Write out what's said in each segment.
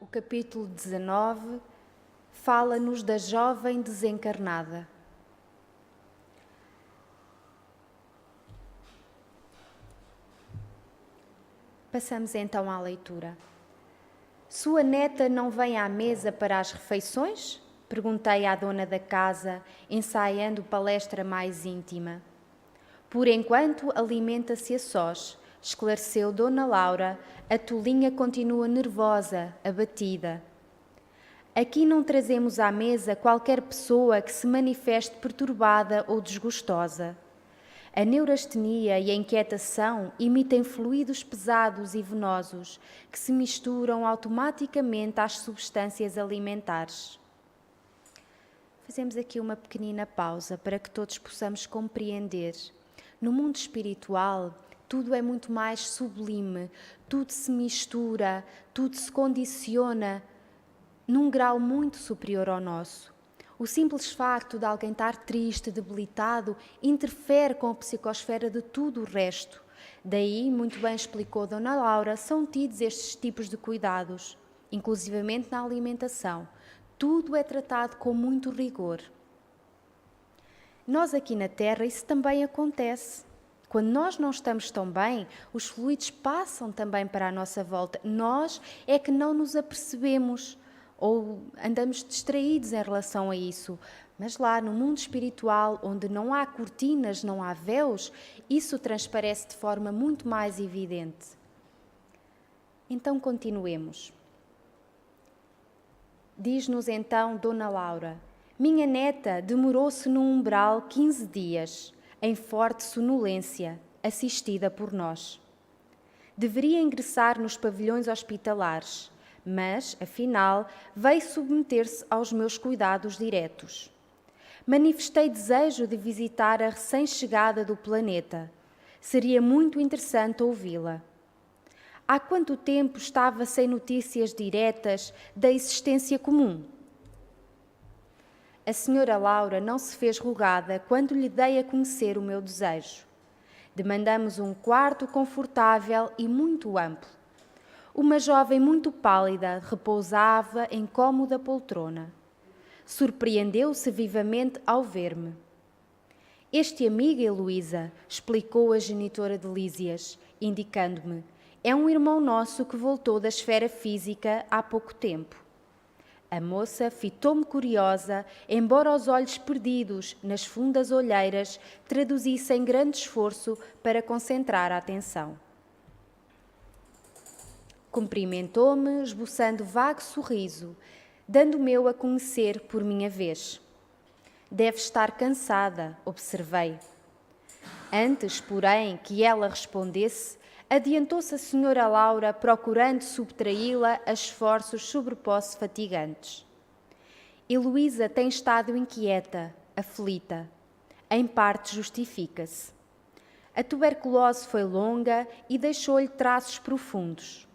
O capítulo 19 fala-nos da jovem desencarnada. Passamos então à leitura. Sua neta não vem à mesa para as refeições? Perguntei à dona da casa, ensaiando palestra mais íntima. Por enquanto alimenta-se a sós, esclareceu Dona Laura. A tolinha continua nervosa, abatida. Aqui não trazemos à mesa qualquer pessoa que se manifeste perturbada ou desgostosa. A neurastenia e a inquietação emitem fluidos pesados e venosos que se misturam automaticamente às substâncias alimentares. Fazemos aqui uma pequenina pausa para que todos possamos compreender. No mundo espiritual, tudo é muito mais sublime, tudo se mistura, tudo se condiciona num grau muito superior ao nosso. O simples facto de alguém estar triste, debilitado, interfere com a psicosfera de tudo o resto. Daí, muito bem explicou Dona Laura, são tidos estes tipos de cuidados, inclusivamente na alimentação. Tudo é tratado com muito rigor. Nós aqui na Terra isso também acontece. Quando nós não estamos tão bem, os fluidos passam também para a nossa volta. Nós é que não nos apercebemos ou andamos distraídos em relação a isso. Mas lá no mundo espiritual, onde não há cortinas, não há véus, isso transparece de forma muito mais evidente. Então continuemos. Diz-nos então Dona Laura: minha neta demorou-se no umbral 15 dias, em forte sonolência, assistida por nós. Deveria ingressar nos pavilhões hospitalares, mas, afinal, veio submeter-se aos meus cuidados diretos. Manifestei desejo de visitar a recém-chegada do planeta. Seria muito interessante ouvi-la. Há quanto tempo estava sem notícias diretas da existência comum? A senhora Laura não se fez rogada quando lhe dei a conhecer o meu desejo. Demandamos um quarto confortável e muito amplo. Uma jovem muito pálida repousava em cômoda poltrona. Surpreendeu-se vivamente ao ver-me. Este amigo, Heloísa, explicou a genitora de Lísias, indicando-me, é um irmão nosso que voltou da esfera física há pouco tempo. A moça fitou-me curiosa, embora os olhos perdidos nas fundas olheiras traduzissem grande esforço para concentrar a atenção. Cumprimentou-me, esboçando vago sorriso, dando-me eu a conhecer por minha vez. Deve estar cansada, observei. Antes, porém, que ela respondesse, adiantou-se a senhora Laura, procurando subtraí-la a esforços sobreposse fatigantes. Heloísa tem estado inquieta, aflita. Em parte justifica-se. A tuberculose foi longa e deixou-lhe traços profundos.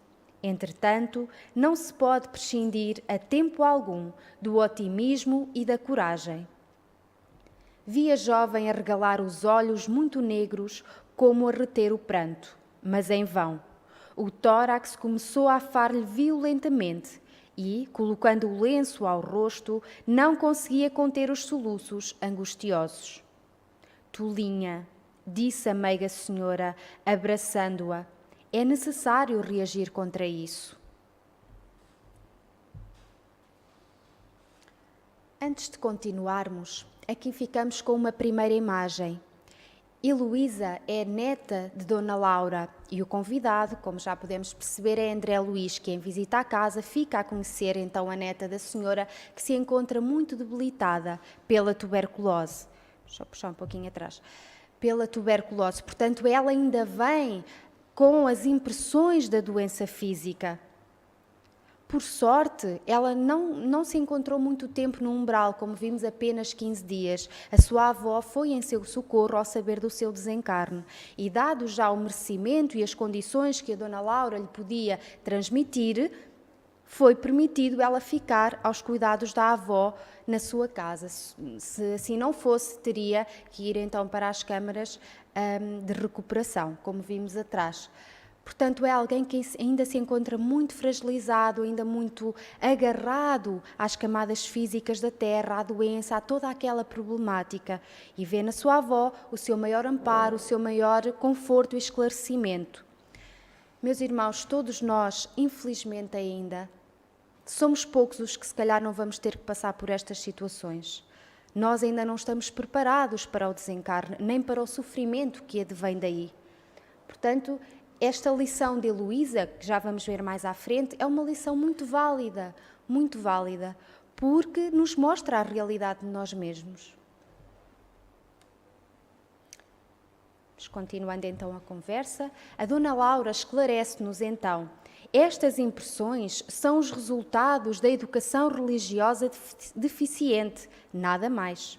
Entretanto, não se pode prescindir a tempo algum do otimismo e da coragem. Vi a jovem arregalar os olhos muito negros, como a reter o pranto. Mas em vão. O tórax começou a afar-lhe violentamente e, colocando o lenço ao rosto, não conseguia conter os soluços angustiosos. Tolinha, disse a meiga senhora, abraçando-a, é necessário reagir contra isso. Antes de continuarmos, aqui ficamos com uma primeira imagem. Heloísa é neta de Dona Laura e o convidado, como já podemos perceber, é André Luís, que em visita à casa fica a conhecer então a neta da senhora, que se encontra muito debilitada pela tuberculose. Deixa eu puxar um pouquinho atrás. Pela tuberculose. Portanto, ela ainda vem com as impressões da doença física. Por sorte, ela não se encontrou muito tempo no umbral, como vimos, apenas 15 dias. A sua avó foi em seu socorro ao saber do seu desencarne. E dado já o merecimento e as condições que a Dona Laura lhe podia transmitir, foi permitido ela ficar aos cuidados da avó na sua casa. Se assim não fosse, teria que ir então para as câmaras de recuperação, como vimos atrás. Portanto, é alguém que ainda se encontra muito fragilizado, ainda muito agarrado às camadas físicas da terra, à doença, a toda aquela problemática. E vê na sua avó o seu maior amparo, o seu maior conforto e esclarecimento. Meus irmãos, todos nós, infelizmente ainda, somos poucos os que se calhar não vamos ter que passar por estas situações. Nós ainda não estamos preparados para o desencarne, nem para o sofrimento que advém daí. Portanto, esta lição de Heloísa, que já vamos ver mais à frente, é uma lição muito válida, porque nos mostra a realidade de nós mesmos. Mas continuando então a conversa, a Dona Laura esclarece-nos então: estas impressões são os resultados da educação religiosa deficiente, nada mais.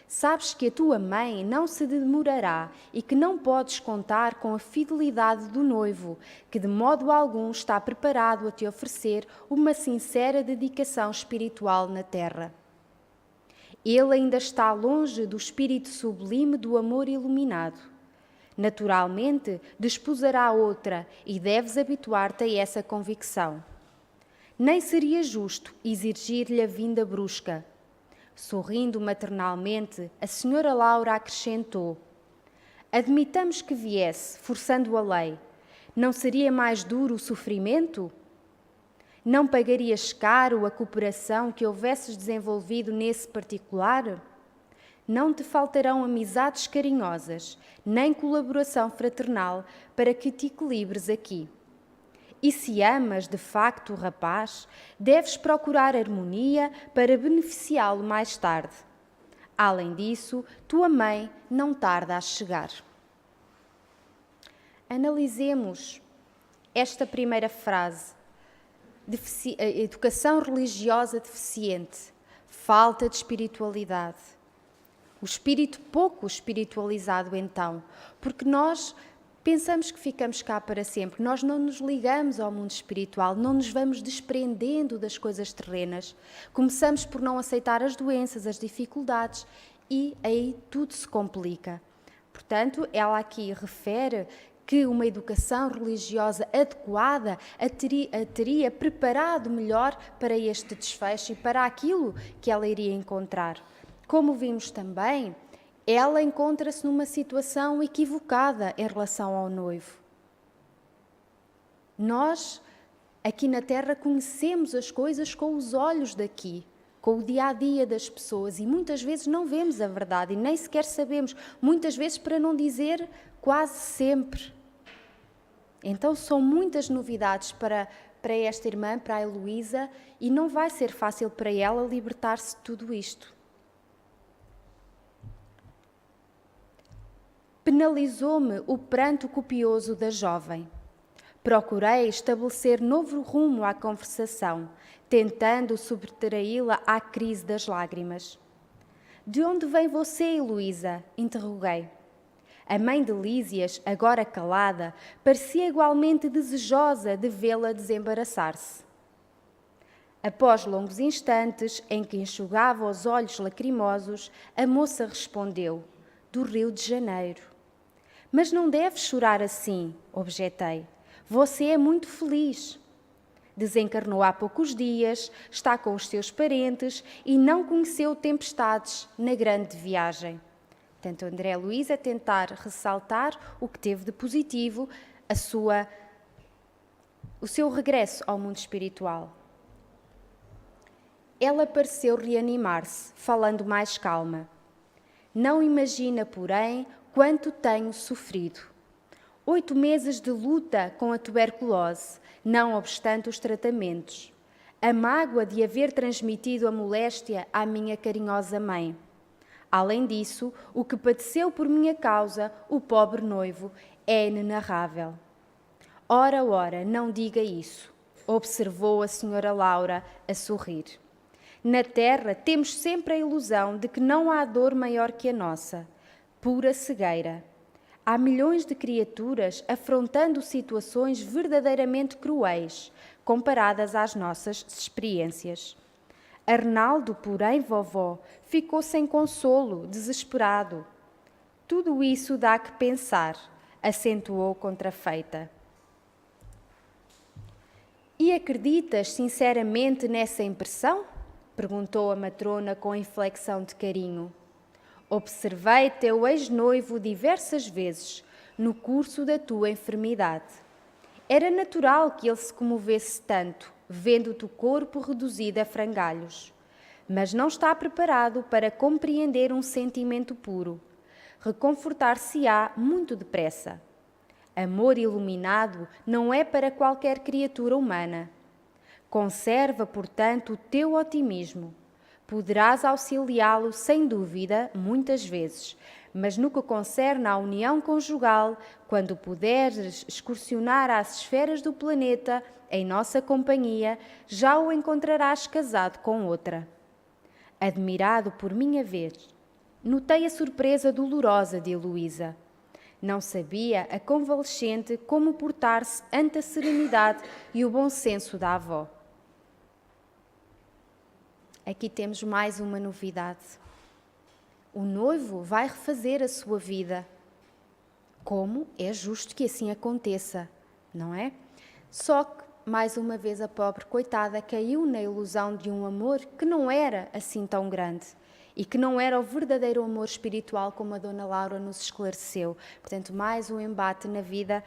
Sabes que a tua mãe não se demorará e que não podes contar com a fidelidade do noivo, que de modo algum está preparado a te oferecer uma sincera dedicação espiritual na terra. Ele ainda está longe do espírito sublime do amor iluminado. Naturalmente, desposará outra e deves habituar-te a essa convicção. Nem seria justo exigir-lhe a vinda brusca. Sorrindo maternalmente, a senhora Laura acrescentou: admitamos que viesse, forçando a lei. Não seria mais duro o sofrimento? Não pagarias caro a cooperação que houvesses desenvolvido nesse particular? Não te faltarão amizades carinhosas, nem colaboração fraternal para que te equilibres aqui. E se amas de facto o rapaz, deves procurar harmonia para beneficiá-lo mais tarde. Além disso, tua mãe não tarda a chegar. Analisemos esta primeira frase. Educação religiosa deficiente, falta de espiritualidade. O espírito pouco espiritualizado então, porque nós pensamos que ficamos cá para sempre, nós não nos ligamos ao mundo espiritual, não nos vamos desprendendo das coisas terrenas. Começamos por não aceitar as doenças, as dificuldades e aí tudo se complica. Portanto, ela aqui refere que uma educação religiosa adequada a teria preparado melhor para este desfecho e para aquilo que ela iria encontrar. Como vimos também, ela encontra-se numa situação equivocada em relação ao noivo. Nós, aqui na Terra, conhecemos as coisas com os olhos daqui, com o dia-a-dia das pessoas e muitas vezes não vemos a verdade e nem sequer sabemos, muitas vezes para não dizer quase sempre. Então são muitas novidades para esta irmã, para a Heloísa, e não vai ser fácil para ela libertar-se de tudo isto. Penalizou-me o pranto copioso da jovem. Procurei estabelecer novo rumo à conversação, tentando subtraí-la à crise das lágrimas. De onde vem você, Heloísa? Interroguei. A mãe de Lísias, agora calada, parecia igualmente desejosa de vê-la desembaraçar-se. Após longos instantes em que enxugava os olhos lacrimosos, a moça respondeu: do Rio de Janeiro. Mas não deve chorar assim, objetei. Você é muito feliz. Desencarnou há poucos dias, está com os seus parentes e não conheceu tempestades na grande viagem. Portanto, André Luís a tentar ressaltar o que teve de positivo, o seu regresso ao mundo espiritual. Ela pareceu reanimar-se, falando mais calma. Não imagina, porém, quanto tenho sofrido. 8 meses de luta com a tuberculose, não obstante os tratamentos. A mágoa de haver transmitido a moléstia à minha carinhosa mãe. Além disso, o que padeceu por minha causa, o pobre noivo, é inenarrável. Ora, ora, não diga isso, observou a senhora Laura a sorrir. Na terra temos sempre a ilusão de que não há dor maior que a nossa. Pura cegueira. Há milhões de criaturas afrontando situações verdadeiramente cruéis, comparadas às nossas experiências. Arnaldo, porém, vovó, ficou sem consolo, desesperado. Tudo isso dá que pensar, acentuou contrafeita. E acreditas sinceramente nessa impressão? Perguntou a matrona com inflexão de carinho. Observei teu ex-noivo diversas vezes no curso da tua enfermidade. Era natural que ele se comovesse tanto, vendo-te o corpo reduzido a frangalhos. Mas não está preparado para compreender um sentimento puro. Reconfortar-se-á muito depressa. Amor iluminado não é para qualquer criatura humana. Conserva, portanto, o teu otimismo. Poderás auxiliá-lo, sem dúvida, muitas vezes, mas no que concerne à união conjugal, quando puderes excursionar às esferas do planeta, em nossa companhia, já o encontrarás casado com outra. Admirado por minha vez, notei a surpresa dolorosa de Heloísa. Não sabia a convalescente como portar-se ante a serenidade e o bom senso da avó. Aqui temos mais uma novidade. O noivo vai refazer a sua vida. Como é justo que assim aconteça, não é? Só que, mais uma vez, a pobre coitada caiu na ilusão de um amor que não era assim tão grande. E que não era o verdadeiro amor espiritual, como a Dona Laura nos esclareceu. Portanto, mais um embate na vida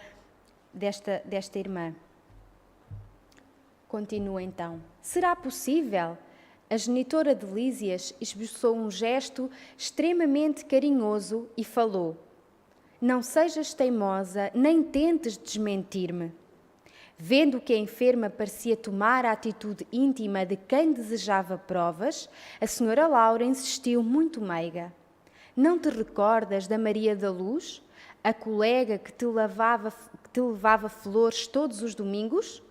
desta irmã. Continua então. Será possível? A genitora de Lísias esboçou um gesto extremamente carinhoso e falou: Não sejas teimosa, nem tentes desmentir-me. Vendo que a enferma parecia tomar a atitude íntima de quem desejava provas, a senhora Laura insistiu muito meiga. Não te recordas da Maria da Luz, a colega que te levava flores todos os domingos?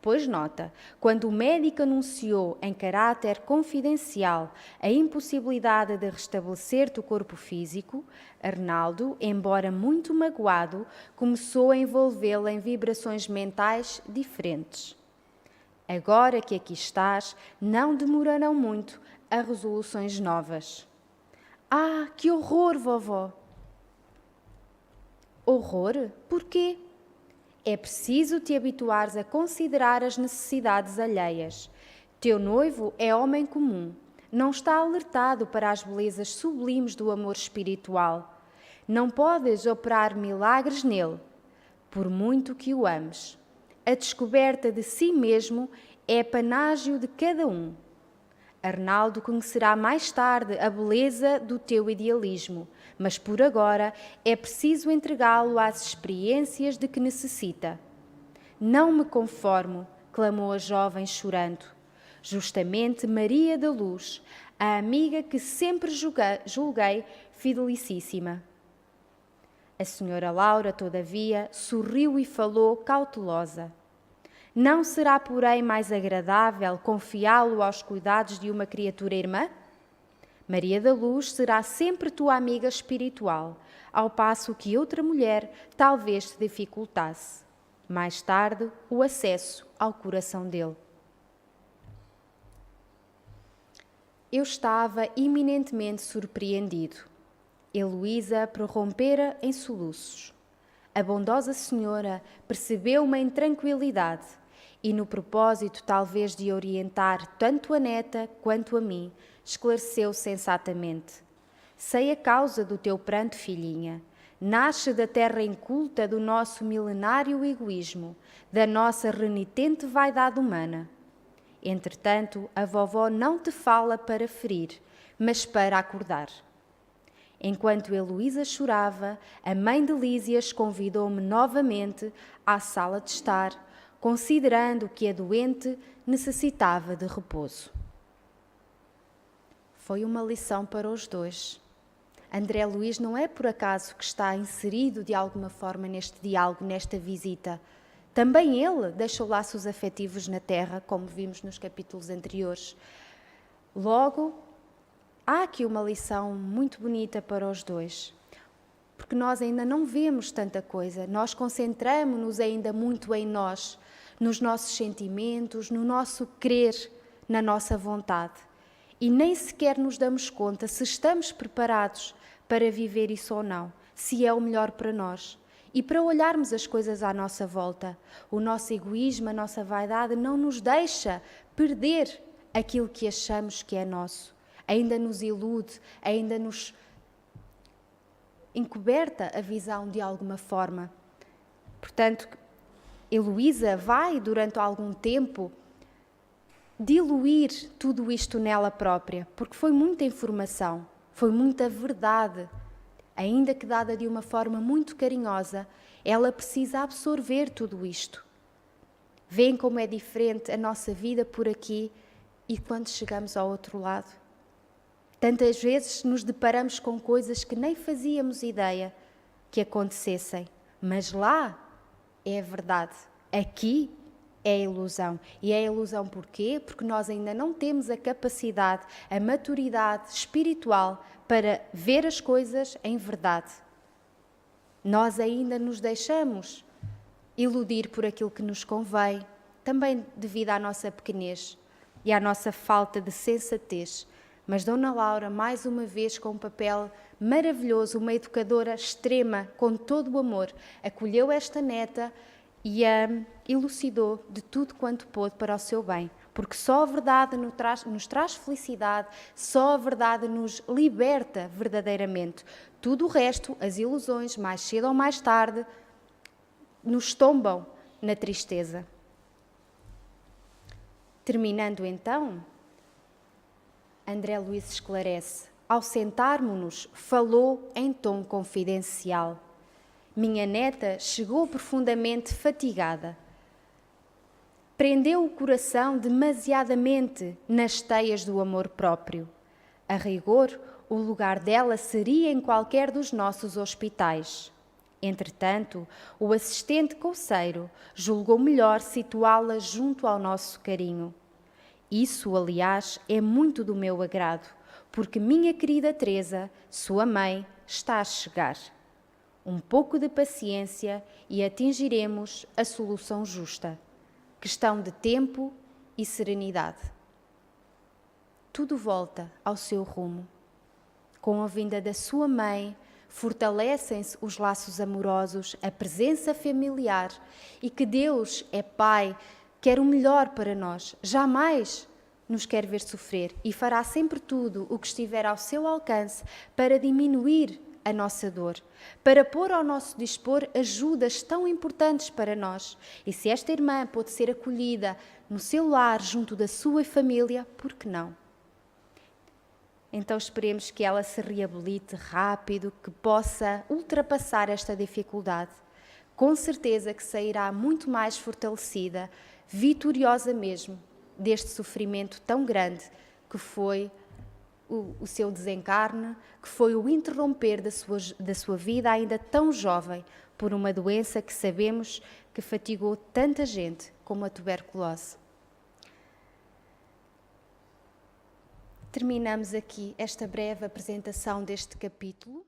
Pois nota, quando o médico anunciou em caráter confidencial a impossibilidade de restabelecer-te o corpo físico, Arnaldo, embora muito magoado, começou a envolvê-la em vibrações mentais diferentes. Agora que aqui estás, não demorarão muito a resoluções novas. Ah, que horror, vovó! Horror? Porquê? É preciso te habituares a considerar as necessidades alheias. Teu noivo é homem comum. Não está alertado para as belezas sublimes do amor espiritual. Não podes operar milagres nele, por muito que o ames. A descoberta de si mesmo é panágio de cada um. Arnaldo conhecerá mais tarde a beleza do teu idealismo, mas por agora é preciso entregá-lo às experiências de que necessita. Não me conformo, clamou a jovem chorando. Justamente Maria da Luz, a amiga que sempre julguei fidelicíssima. A senhora Laura, todavia, sorriu e falou cautelosa. Não será, porém, mais agradável confiá-lo aos cuidados de uma criatura irmã? Maria da Luz será sempre tua amiga espiritual, ao passo que outra mulher talvez te dificultasse, mais tarde, o acesso ao coração dele. Eu estava iminentemente surpreendido. Heloísa prorrompera em soluços. A bondosa senhora percebeu uma intranquilidade e, no propósito talvez de orientar tanto a neta quanto a mim, esclareceu sensatamente. Sei a causa do teu pranto, filhinha. Nasce da terra inculta do nosso milenário egoísmo, da nossa renitente vaidade humana. Entretanto, a vovó não te fala para ferir, mas para acordar. Enquanto Heloísa chorava, a mãe de Lísias convidou-me novamente à sala de estar, considerando que a doente necessitava de repouso. Foi uma lição para os dois. André Luís não é por acaso que está inserido de alguma forma neste diálogo, nesta visita. Também ele deixou laços afetivos na terra, como vimos nos capítulos anteriores. Logo, há aqui uma lição muito bonita para os dois, porque nós ainda não vemos tanta coisa, nós concentramos-nos ainda muito em nós, nos nossos sentimentos, no nosso querer, na nossa vontade. E nem sequer nos damos conta se estamos preparados para viver isso ou não, se é o melhor para nós. e para olharmos as coisas à nossa volta. O nosso egoísmo, a nossa vaidade não nos deixa perder aquilo que achamos que é nosso. Ainda nos ilude, ainda nos encoberta a visão de alguma forma. Portanto, Heloísa vai, durante algum tempo, diluir tudo isto nela própria, porque foi muita informação, foi muita verdade. Ainda que dada de uma forma muito carinhosa, ela precisa absorver tudo isto. Veem como é diferente a nossa vida por aqui e quando chegamos ao outro lado. Tantas vezes nos deparamos com coisas que nem fazíamos ideia que acontecessem, mas lá é a verdade. Aqui é a ilusão. E é a ilusão porquê? Porque nós ainda não temos a capacidade, a maturidade espiritual para ver as coisas em verdade. Nós ainda nos deixamos iludir por aquilo que nos convém, também devido à nossa pequenez e à nossa falta de sensatez. Mas Dona Laura, mais uma vez, com um papel maravilhoso, uma educadora extrema, com todo o amor, acolheu esta neta e a elucidou de tudo quanto pôde para o seu bem. Porque só a verdade nos traz felicidade, só a verdade nos liberta verdadeiramente. Tudo o resto, as ilusões, mais cedo ou mais tarde, nos tombam na tristeza. Terminando então, André Luiz esclarece: ao sentarmos-nos, falou em tom confidencial. Minha neta chegou profundamente fatigada. Prendeu o coração demasiadamente nas teias do amor próprio. A rigor, o lugar dela seria em qualquer dos nossos hospitais. Entretanto, o assistente coceiro julgou melhor situá-la junto ao nosso carinho. Isso, aliás, é muito do meu agrado, porque minha querida Teresa, sua mãe, está a chegar. Um pouco de paciência e atingiremos a solução justa. Questão de tempo e serenidade. Tudo volta ao seu rumo. Com a vinda da sua mãe, fortalecem-se os laços amorosos, a presença familiar e que Deus é Pai, quer o melhor para nós, jamais nos quer ver sofrer e fará sempre tudo o que estiver ao seu alcance para diminuir a nossa dor, para pôr ao nosso dispor ajudas tão importantes para nós. E se esta irmã pode ser acolhida no seu lar, junto da sua família, por que não? Então esperemos que ela se reabilite rápido, que possa ultrapassar esta dificuldade. Com certeza que sairá muito mais fortalecida, vitoriosa mesmo, deste sofrimento tão grande que foi o seu desencarne, que foi o interromper da sua vida ainda tão jovem por uma doença que sabemos que fatigou tanta gente como a tuberculose. Terminamos aqui esta breve apresentação deste capítulo.